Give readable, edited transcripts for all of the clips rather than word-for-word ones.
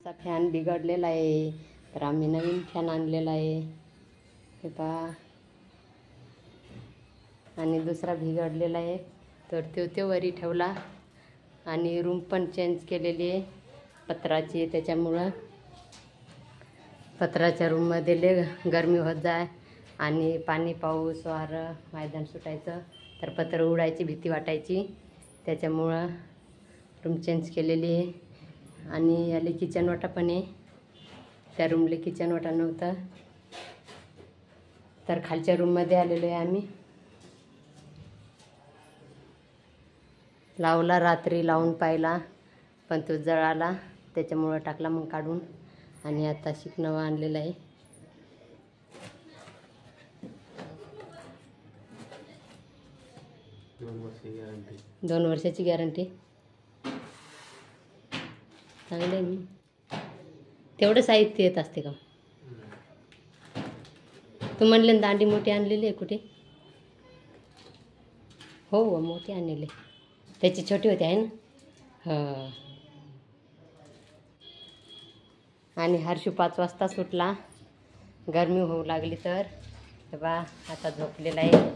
चा फॅन बिघडलेला आहे, तर आम्ही नवीन फॅन आणलेला आहे हे पहा. आणि दुसरा बिघडलेला आहे, तर तो वरी ठेवला. आणि रूम पण चेंज केलेली आहे पत्राची, त्याच्यामुळं पत्राच्या रूममध्ये लय गरमी होत जाय. आणि पाणी पाऊस वारं मैदान सुटायचं तर पत्र उडायची भीती वाटायची, त्याच्यामुळं रूम चेंज केलेली आहे. आणि याले किचन वाटा पण आहे, त्या रूमला किचन वाटा नव्हता, तर खालच्या रूममध्ये आलेलो आहे आम्ही. लावला रात्री, लावून पाहिला पण तो जळाला, त्याच्यामुळं टाकला मग काढून. आणि आता नवा आणलेला आहे. दोन वर्षाची गॅरंटी. चांगले आहे. तेवढं साहित्य येत असते का? तू म्हणले ना दांडी मोठी आणलेली आहे, कुठे? हो मोठी आणलेली, त्याची छोटी होती आहे ना. हां. आणि हर्षू 5 वाजता सुटला, गरमी होऊ लागली तर. बा आता झोपलेला आहे.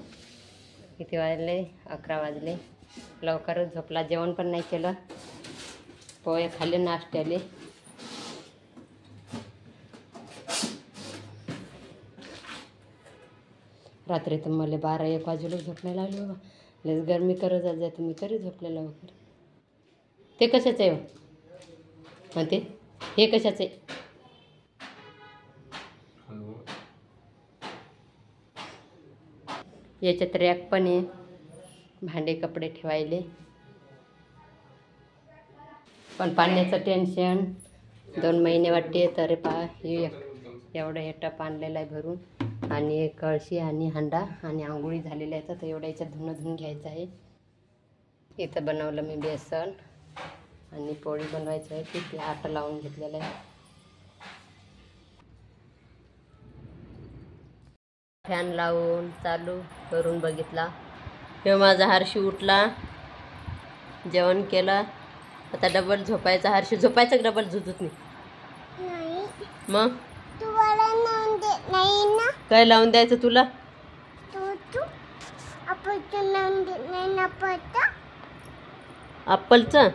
किती वाजले? 11 वाजले. लवकरच झोपला, जेवण पण नाही केलं, पोहे खाल्ले नाश्त्याले. रात्री तर मला 12-1 वाजेला झोपणे लागले बाबा. लस गरमी करत जात जाय, तुम्ही तरी झोपलेला वगैरे. ते कशाचं आहे म्हणते? हे कशाचं आहे? याच्यात रॅक पण आहे, भांडे कपडे ठेवायले. पण पाण्याचं टेन्शन 2 महिने वाटते. तर पहा एवढं हे टप आणलेलं आहे भरून. आणि एक कळशी आणि हांडा आणि आंघोळी झालेल्या आहेत, तर एवढ्या याच्यात धुणं घ्यायचं आहे. इथं बनवलं मी बेसन आणि पोळी बनवायचं आहे, किती आटा लावून घेतलेला आहे. फॅन लावून चालू करून बघितला. हे माझा हर्षू उठला, जेवण केलं, आता डबल झोपायचा. हर्षू झोपायचं डबल झुजत नाही. मग काय लावून द्यायचं तुला? ॲपलचं